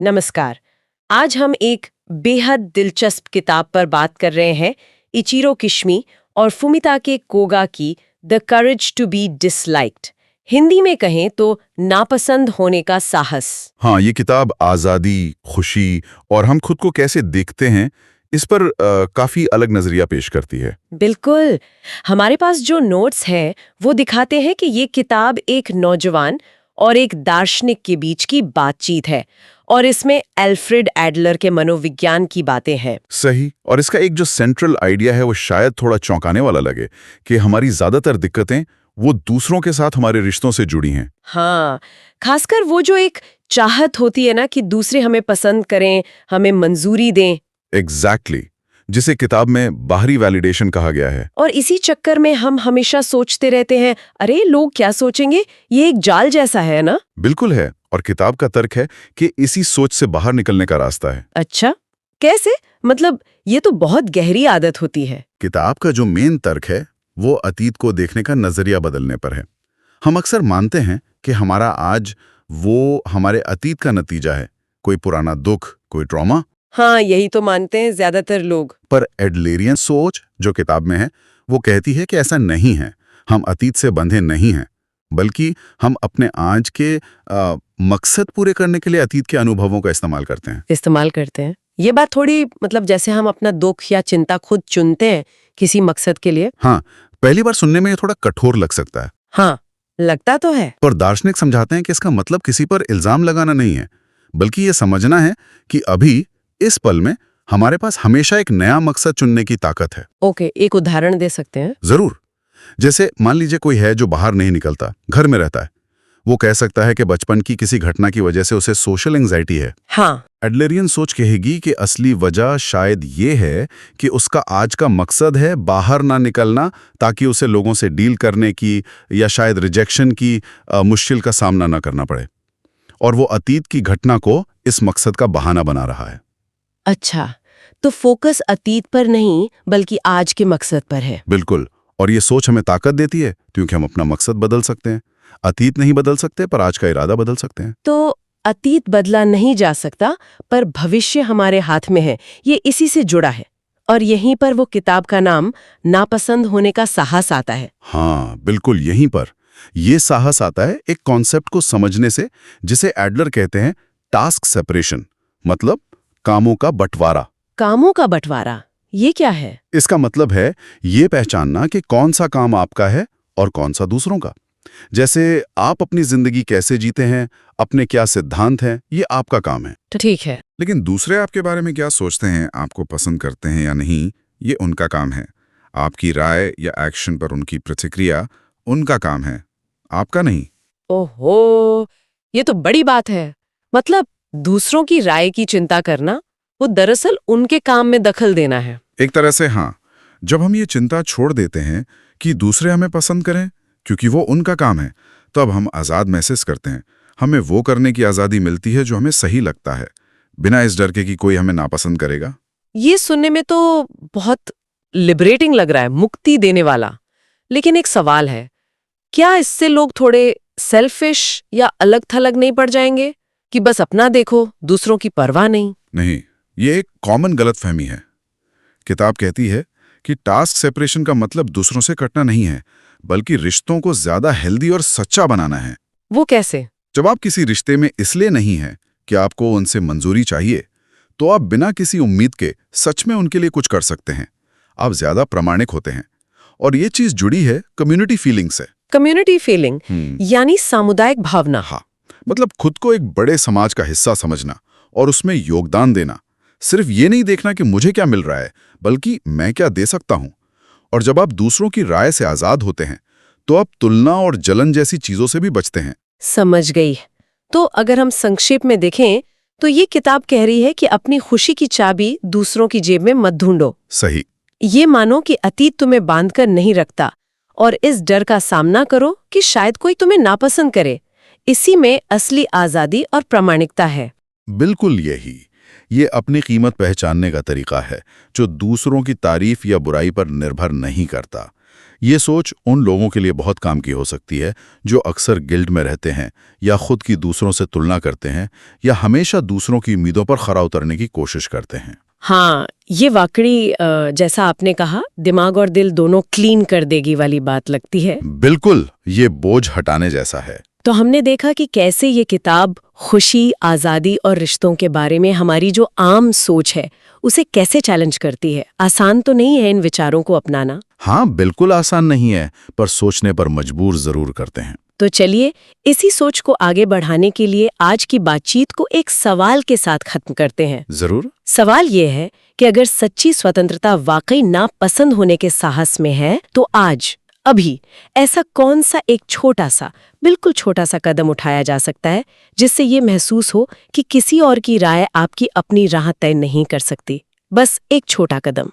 नमस्कार। आज हम एक बेहद दिलचस्प किताब पर बात कर रहे हैं, इचिरो किशमी और फुमिताके कोगा की the courage to be disliked. Hindi में कहें तो नापसंद होने का साहस। हाँ, ये किताब आज़ादी, खुशी और हम खुद को कैसे देखते हैं, इस पर काफ़ी अलग नज़रिया पेश करती है। बिल्कुल। हमारे पास जो नोट्स हैं वो दिखाते हैं कि ये किताब एक नौजवान और एक दार्शनिक के बीच की बातचीत है और इसमें एल्फ्रेड एडलर के मनोविज्ञान की बातें हैं। सही। और इसका एक जो सेंट्रल आइडिया है वो शायद थोड़ा चौंकाने वाला लगे कि हमारी ज़्यादातर दिक्कतें वो दूसरों के साथ हमारे रिश्तों से जुड़ी हैं। हाँ, खासकर वो जो एक चाहत होती है ना कि दूसरे हमें पसंद करें, हमें मंजूरी दें। एग्जैक्टली, जिसे किताब में बाहरी वैलिडेशन कहा गया है। और इसी चक्कर में हम हमेशा सोचते रहते हैं, अरे लोग क्या सोचेंगे, ये एक जाल जैसा है ना। बिल्कुल है। और किताब का तर्क है कि इसी सोच से बाहर निकलने का रास्ता है। अच्छा, कैसे? मतलब ये तो बहुत गहरी आदत होती है। किताब का जो मेन तर्क है वो अतीत को देखने का नजरिया बदलने पर है। हम अक्सर मानते हैं कि हमारा आज वो हमारे अतीत का नतीजा है, कोई पुराना दुख, कोई ट्रॉमा। हाँ, यही तो मानते हैं ज्यादातर लोग। पर एडलेरियन सोच जो किताब में है वो कहती है कि ऐसा नहीं है। हम अतीत से बंधे नहीं हैं, बल्कि हम अपने आज के मकसद पूरे करने के लिए अतीत के अनुभवों का इस्तेमाल करते हैं। ये बात थोड़ी मतलब जैसे हम अपना दुख या चिंता खुद चुनते हैं किसी मकसद के लिए। हाँ, पहली बार सुनने में ये थोड़ा कठोर लग सकता है। हाँ, लगता तो है। पर दार्शनिक समझाते हैं कि इसका मतलब किसी पर इल्जाम लगाना नहीं है, बल्कि ये समझना है कि अभी इस पल में हमारे पास हमेशा एक नया मकसद चुनने की ताकत है। ओके, एक उदाहरण दे सकते हैं? जरूर। जैसे मान लीजिए कोई है जो बाहर नहीं निकलता, घर में रहता है। वो कह सकता है कि बचपन की किसी घटना की वजह से उसे सोशल एंजाइटी है। हाँ। एडलरियन सोच कहेगी कि असली वजह शायद ये है कि उसका आज का मकसद है बाहर ना निकलना, ताकि उसे लोगों से डील करने की या शायद रिजेक्शन की मुश्किल का सामना ना करना पड़े। और वो अतीत की घटना को इस मकसद का बहाना बना रहा है। अच्छा, तो फोकस अतीत पर नहीं बल्कि आज के मकसद पर है। बिल्कुल। और ये सोच हमें ताकत देती है क्योंकि हम अपना मकसद बदल सकते हैं। अतीत नहीं बदल सकते, पर आज का इरादा बदल सकते हैं। तो अतीत बदला नहीं जा सकता, पर भविष्य हमारे हाथ में है, ये इसी से जुड़ा है। और यहीं पर वो किताब का नाम नापसंद होने का साहस आता है। हाँ, बिल्कुल यहीं पर ये साहस आता है एक कॉन्सेप्ट को समझने से, जिसे एडलर कहते हैं टास्क सेपरेशन, मतलब कामों का बंटवारा। कामों का बंटवारा, ये क्या है? इसका मतलब है ये पहचानना कि कौन सा काम आपका है और कौन सा दूसरों का। जैसे आप अपनी जिंदगी कैसे जीते हैं, अपने क्या सिद्धांत हैं, ये आपका काम है। तो ठीक है। लेकिन दूसरे आपके बारे में क्या सोचते हैं, आपको पसंद करते हैं या नहीं, ये उनका काम है। आपकी राय या एक्शन पर उनकी प्रतिक्रिया उनका काम है, आपका नहीं। ओहो, ये तो बड़ी बात है। मतलब दूसरों की राय की चिंता करना, वो दरअसल उनके काम में दखल देना है। एक तरह से हाँ। जब हम ये चिंता छोड़ देते हैं कि दूसरे हमें पसंद करें क्योंकि वो उनका काम है, तब हम आज़ाद महसूस करते हैं। हमें वो करने की आज़ादी मिलती है जो हमें सही लगता है, बिना इस डर के कि कोई हमें नापसंद करेगा। ये सुनने में तो बहुत लिबरेटिंग लग रहा है, मुक्ति देने वाला। लेकिन एक सवाल है, क्या इससे लोग थोड़े सेल्फिश या अलग थलग नहीं पड़ जाएंगे कि बस अपना देखो, दूसरों की परवाह नहीं? नहीं, ये एक कॉमन गलतफहमी है। किताब कहती है कि टास्क सेपरेशन का मतलब दूसरों से कटना नहीं है, बल्कि रिश्तों को ज्यादा हेल्दी और सच्चा बनाना है। वो कैसे? जब आप किसी रिश्ते में इसलिए नहीं हैं कि आपको उनसे मंजूरी चाहिए, तो आप बिना किसी उम्मीद के सच में उनके लिए कुछ कर सकते हैं। आप ज्यादा प्रामाणिक होते हैं। और ये चीज जुड़ी है कम्युनिटी फीलिंग से। कम्युनिटी फीलिंग यानी सामुदायिक भावना। हाँ, मतलब खुद को एक बड़े समाज का हिस्सा समझना और उसमें योगदान देना। सिर्फ ये नहीं देखना कि मुझे क्या मिल रहा है, बल्कि मैं क्या दे सकता हूं। और जब आप दूसरों की राय से आजाद होते हैं, तो आप तुलना और जलन जैसी चीजों से भी बचते हैं। समझ गई। तो अगर हम संक्षेप में देखें, तो ये किताब कह रही है कि अपनी खुशी की चाबी दूसरों की जेब में मत ढूंढो। सही। ये मानो कि अतीत तुम्हें बांधकर नहीं रखता, और इस डर का सामना करो कि शायद कोई तुम्हें नापसंद करे। इसी में असली आजादी और प्रामाणिकता है। बिल्कुल यही। ये अपनी कीमत पहचानने का तरीका है, जो दूसरों की तारीफ या बुराई पर निर्भर नहीं करता। ये सोच उन लोगों के लिए बहुत काम की हो सकती है जो अक्सर गिल्ट में रहते हैं या खुद की दूसरों से तुलना करते हैं या हमेशा दूसरों की उम्मीदों पर खरा उतरने की कोशिश करते हैं। हाँ, ये वाकई जैसा आपने कहा, दिमाग और दिल दोनों क्लीन कर देगी वाली बात लगती है। बिल्कुल, ये बोझ हटाने जैसा है। तो हमने देखा कि कैसे ये किताब खुशी, आज़ादी और रिश्तों के बारे में हमारी जो आम सोच है, उसे कैसे चैलेंज करती है। आसान तो नहीं है इन विचारों को अपनाना। हाँ, बिल्कुल आसान नहीं है, पर सोचने पर मजबूर जरूर करते हैं। तो चलिए, इसी सोच को आगे बढ़ाने के लिए आज की बातचीत को एक सवाल के साथ खत्म करते हैं। जरूर। सवाल ये है कि अगर सच्ची स्वतंत्रता वाकई नापसंद होने के साहस में है, तो आज, अभी, ऐसा कौन सा एक छोटा सा, बिल्कुल छोटा सा कदम उठाया जा सकता है जिससे ये महसूस हो कि किसी और की राय आपकी अपनी राह तय नहीं कर सकती। बस एक छोटा कदम।